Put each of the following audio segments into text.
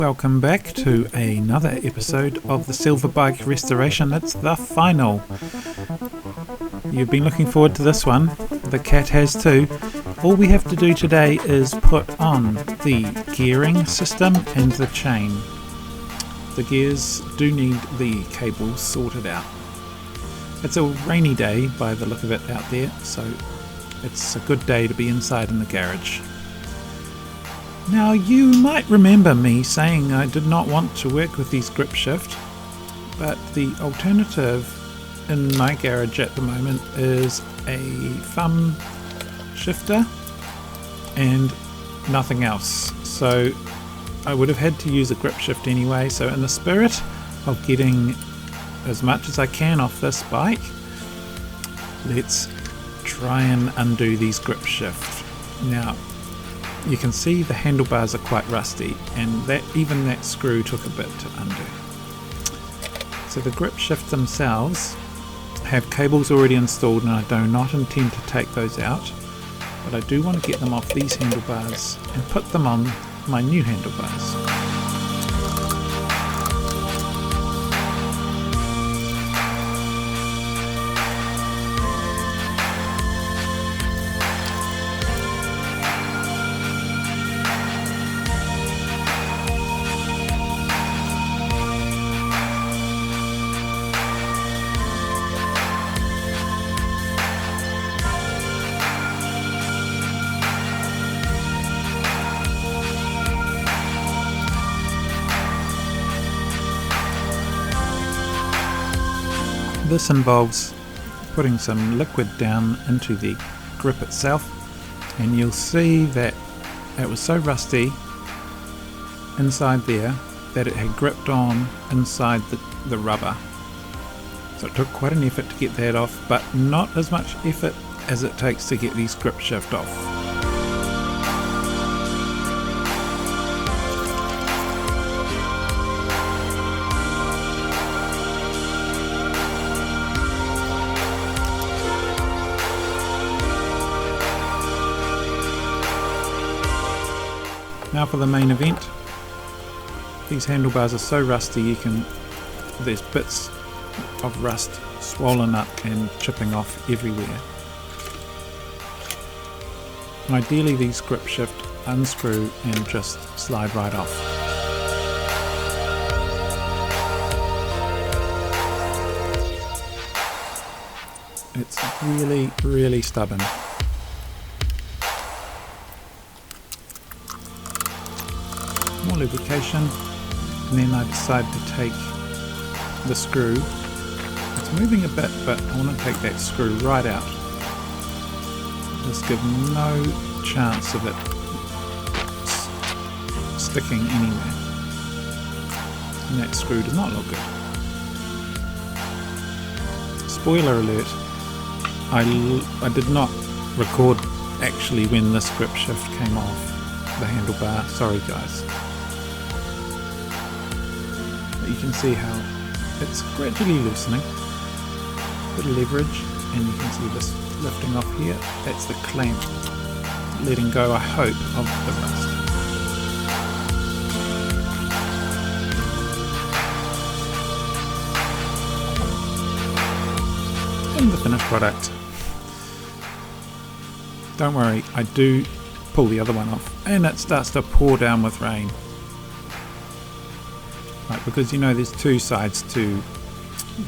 Welcome back to another episode of the Silver Bike Restoration. It's the final. You've been looking forward to this one. The cat has too. All we have to do today is put on the gearing system and the chain. The gears do need the cables sorted out. It's a rainy day by the look of it out there, so it's a good day to be inside in the garage. Now, you might remember me saying I did not want to work with these grip shift, but the alternative in my garage at the moment is a thumb shifter and nothing else. So I would have had to use a grip shift anyway, so in the spirit of getting as much as I can off this bike, let's try and undo these grip shifts. Now, you can see the handlebars are quite rusty, and even that screw took a bit to undo. So the grip shifts themselves have cables already installed, and I do not intend to take those out, but I do want to get them off these handlebars and put them on my new handlebars. This involves putting some liquid down into the grip itself, and you'll see that it was so rusty inside there that it had gripped on inside the rubber. So it took quite an effort to get that off, but not as much effort as it takes to get these grip shift off. Now for the main event. These handlebars are so rusty there's bits of rust swollen up and chipping off everywhere. Ideally these grip shift unscrew and just slide right off. It's really stubborn. More lubrication, and then I decide to take the screw. It's moving a bit, but I want to take that screw right out. Just give no chance of it sticking anywhere. And that screw does not look good. Spoiler alert, I did not record actually when this grip shift came off the handlebar. Sorry guys. You can see how it's gradually loosening. Bit of leverage, and you can see this lifting off here. That's the clamp letting go, I hope, of the rust. And the finished product. Don't worry, I do pull the other one off, and it starts to pour down with rain. Right, because there's two sides to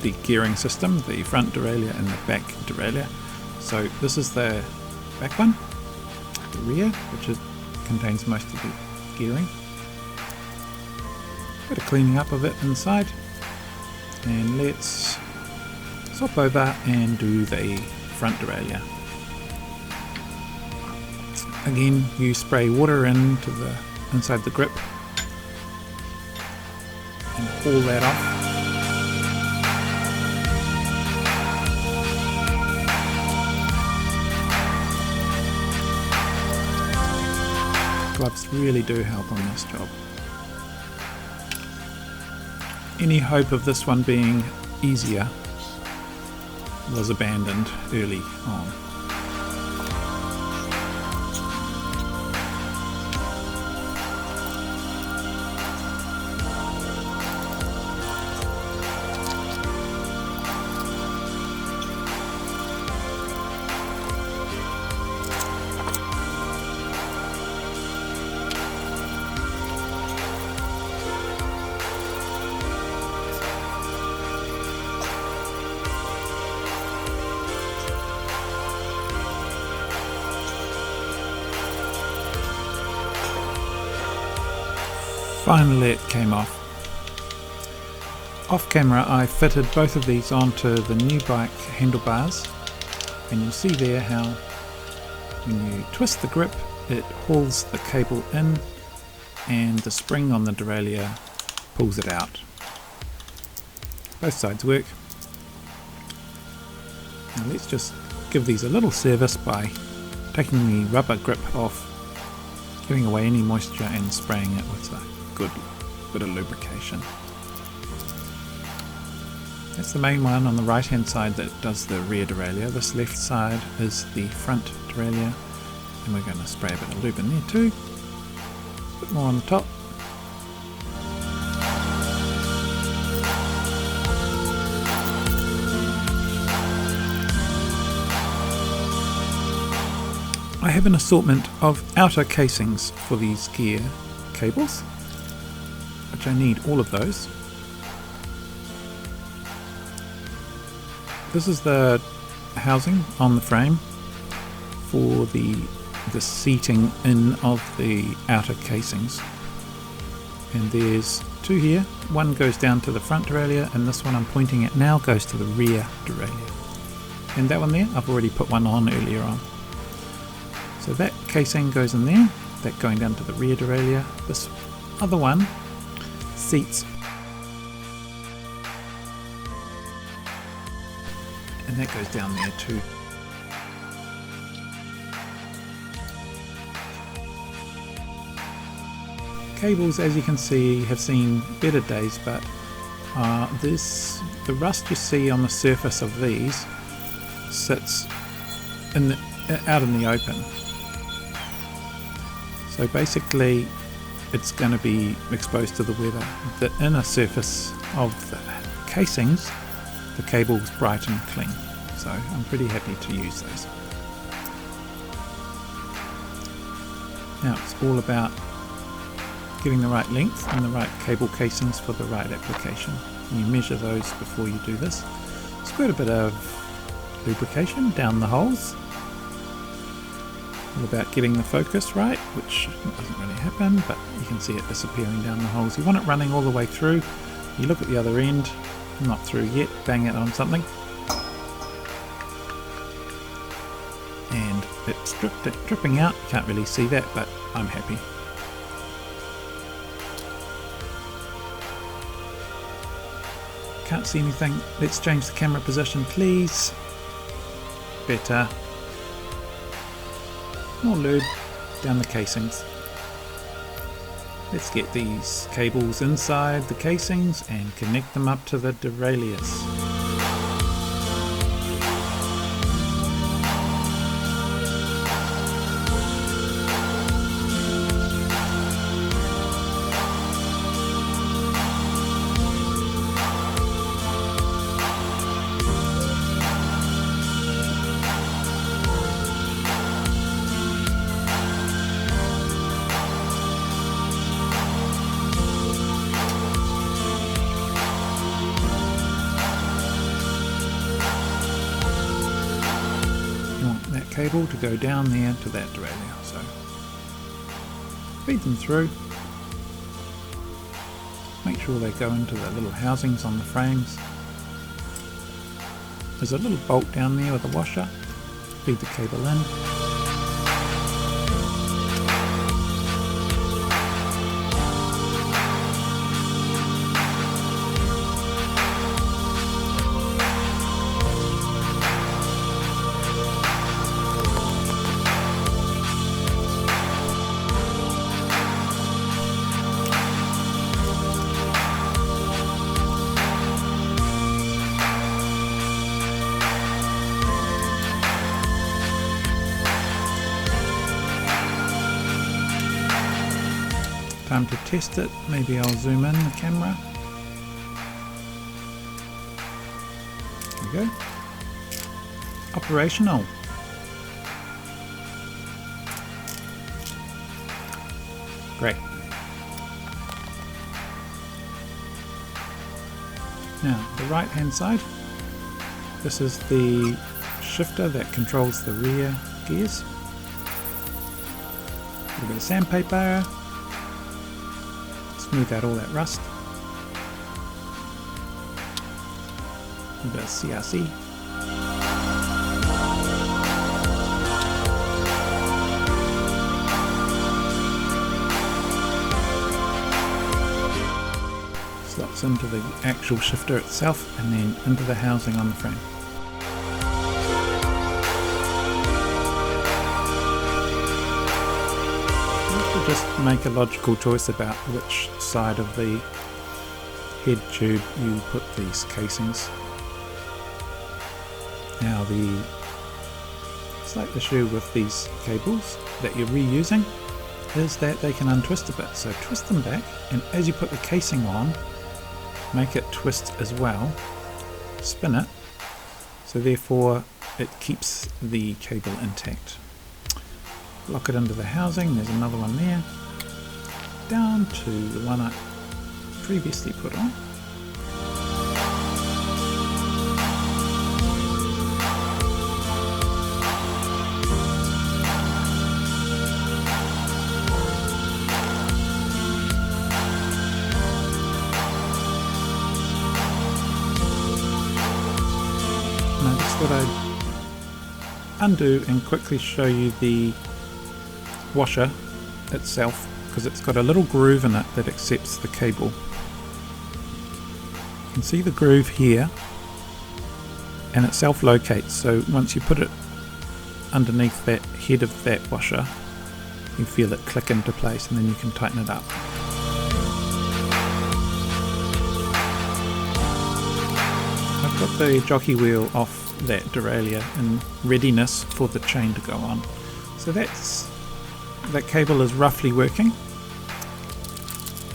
the gearing system, the front derailleur and the back derailleur. So this is the back one, the rear, which contains most of the gearing. Bit of cleaning up of it inside, and let's swap over and do the front derailleur. Again, you spray water into the inside the grip and pull that off. Gloves really do help on this job. Any hope of this one being easier was abandoned early on. Finally it came off. Off camera I fitted both of these onto the new bike handlebars, and you'll see there how when you twist the grip it hauls the cable in and the spring on the derailleur pulls it out. Both sides work. Now let's just give these a little service by taking the rubber grip off, giving away any moisture and spraying it with a good bit of lubrication. That's the main one on the right hand side that does the rear derailleur. This left side is the front derailleur, and we're going to spray a bit of lube in there too. A bit more on the top. I have an assortment of outer casings for these gear cables, which I need all of those. This is the housing on the frame for the seating in of the outer casings, and there's two here. One goes down to the front derailleur, and this one I'm pointing at now goes to the rear derailleur. And that one there, I've already put one on earlier on. So that casing goes in there, that going down to the rear derailleur. This other one seats, and that goes down there too. Cables, as you can see, have seen better days, but the rust you see on the surface of these sits out in the open. So basically it's going to be exposed to the weather. The inner surface of the casings, the cable's bright and clean, so I'm pretty happy to use those. Now it's all about getting the right length and the right cable casings for the right application. You measure those before you do this. Squirt a bit of lubrication down the holes. All about getting the focus right, which doesn't really happen, but you can see it disappearing down the holes. You want it running all the way through. You look at the other end, not through yet, bang it on something, and it's dripping out. You can't really see that, but I'm happy. Can't see anything. Let's change the camera position, please. Better. More lube down the casings. Let's get these cables inside the casings and connect them up to the derailleurs. Cable to go down there to that derailleur, so feed them through, make sure they go into the little housings on the frames. There's a little bolt down there with a washer, feed the cable in. Time to test it. Maybe I'll zoom in the camera. There we go. Operational. Great. Now, the right hand side. This is the shifter that controls the rear gears. A little bit of sandpaper. smooth out all that rust. A bit of CRC. Slots into the actual shifter itself and then into the housing on the frame. Just make a logical choice about which side of the head tube you put these casings. Now the slight issue with these cables that you're reusing is that they can untwist a bit, so twist them back, and as you put the casing on, make it twist as well, spin it, so therefore it keeps the cable intact. Lock it into the housing, there's another one there, down to the one I previously put on. Now that's what I undo and quickly show you the washer itself, because it's got a little groove in it that accepts the cable. You can see the groove here, and it self-locates, so once you put it underneath that head of that washer, you feel it click into place, and then you can tighten it up. I've got the jockey wheel off that derailleur in readiness for the chain to go on, so that cable is roughly working.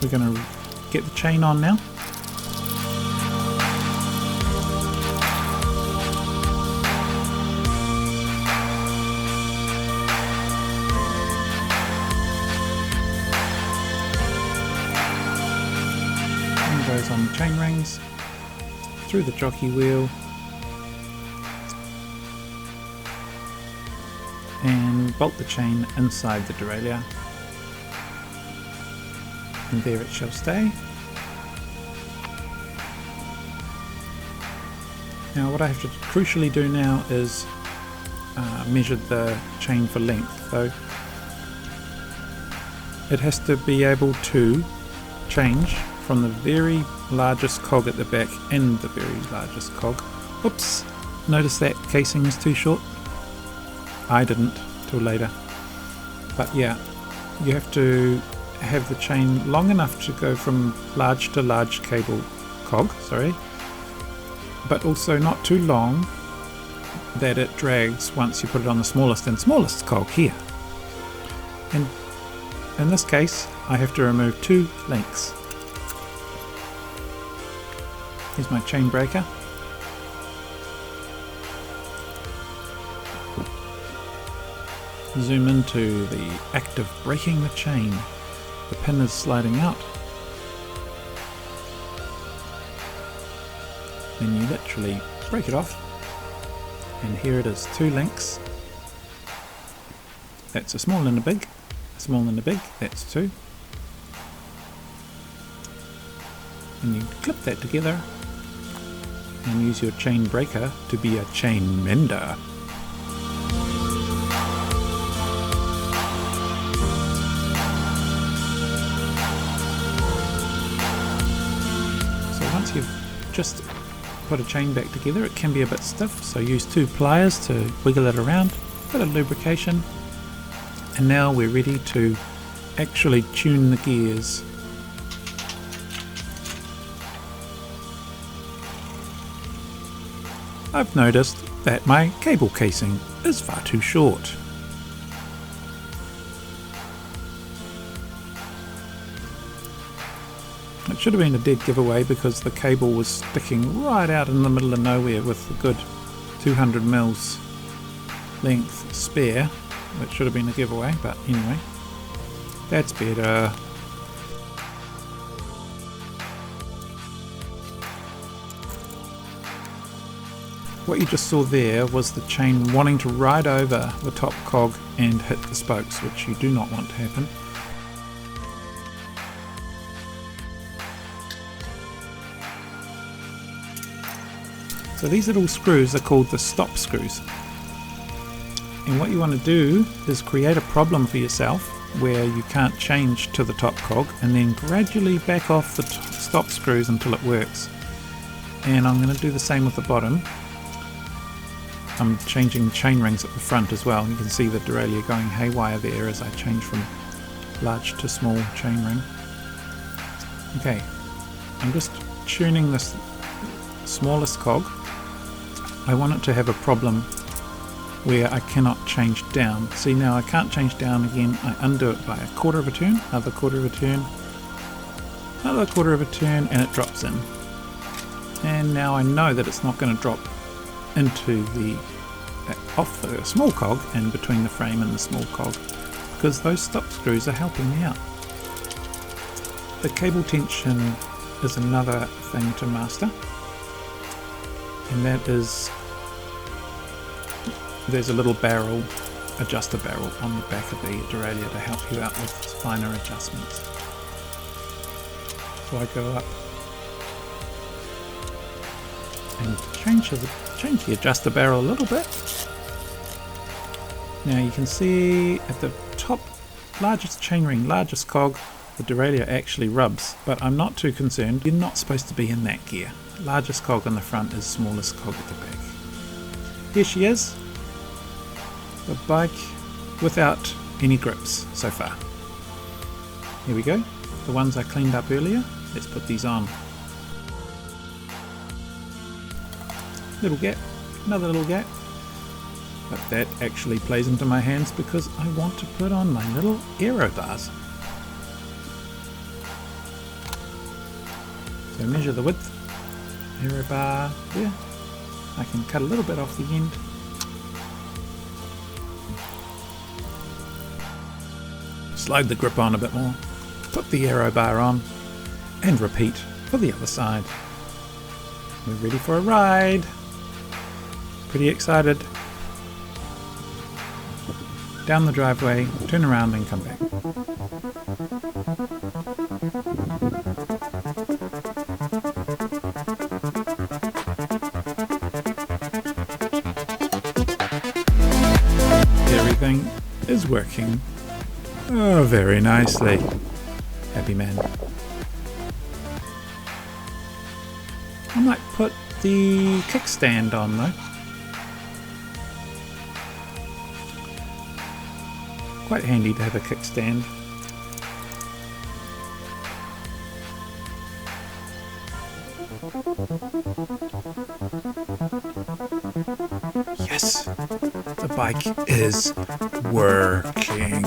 We're going to get the chain on now. And goes on the chain rings, through the jockey wheel, and bolt the chain inside the derailleur, and there it shall stay. Now what I have to crucially do now is measure the chain for length, so it has to be able to change from the very largest cog at the back and the very largest cog. Oops, notice that casing is too short. I didn't till later, but yeah, you have to have the chain long enough to go from large to large cog, but also not too long that it drags once you put it on the smallest and smallest cog here. And in this case I have to remove 2 links. Here's my chain breaker. Zoom into the act of breaking the chain. The pin is sliding out. Then you literally break it off, and here it is, 2 links. That's a small and a big, a small and a big, that's 2. And you clip that together and use your chain breaker to be a chain mender. Once you've just put a chain back together, it can be a bit stiff, so use 2 pliers to wiggle it around, bit of lubrication, and now we're ready to actually tune the gears. I've noticed that my cable casing is far too short. It should have been a dead giveaway because the cable was sticking right out in the middle of nowhere with a good 200 mils length spare. That should have been a giveaway, but anyway, that's better. What you just saw there was the chain wanting to ride over the top cog and hit the spokes, which you do not want to happen. So these little screws are called the stop screws. And what you want to do is create a problem for yourself where you can't change to the top cog, and then gradually back off the stop screws until it works. And I'm going to do the same with the bottom. I'm changing chain rings at the front as well. You can see the derailleur going haywire there as I change from large to small chain ring. Okay, I'm just tuning this smallest cog. I want it to have a problem where I cannot change down. See, now I can't change down again. I undo it by a quarter of a turn, another quarter of a turn, another quarter of a turn, and it drops in. And now I know that it's not going to drop into the off the small cog and between the frame and the small cog, because those stop screws are helping me out. The cable tension is another thing to master, and that is, there's a little barrel, adjuster barrel on the back of the derailleur to help you out with finer adjustments. So I go up and change the adjuster barrel a little bit. Now you can see at the top, largest chainring, largest cog, the derailleur actually rubs, but I'm not too concerned. You're not supposed to be in that gear. Largest cog in the front is smallest cog at the back. Here she is, the bike without any grips so far. Here we go, the ones I cleaned up earlier. Let's put these on. Little gap, another little gap, but that actually plays into my hands because I want to put on my little aero bars. So measure the width, aero bar there. I can cut a little bit off the end. Slide the grip on a bit more, put the aero bar on, and repeat for the other side. We're ready for a ride. Pretty excited. Down the driveway, turn around and come back. Everything is working very nicely. Happy man. I might put the kickstand on though. Quite handy to have a kickstand. Yes, the bike is working.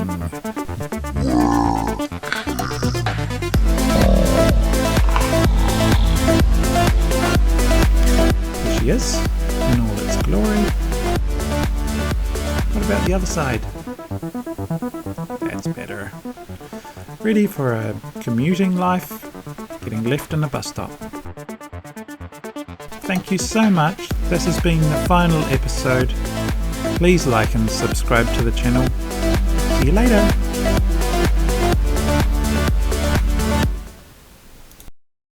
Here she is, in all its glory. What about the other side? That's better. Ready for a commuting life, getting left in a bus stop. Thank you so much. This has been the final episode. Please like and subscribe to the channel. See you later.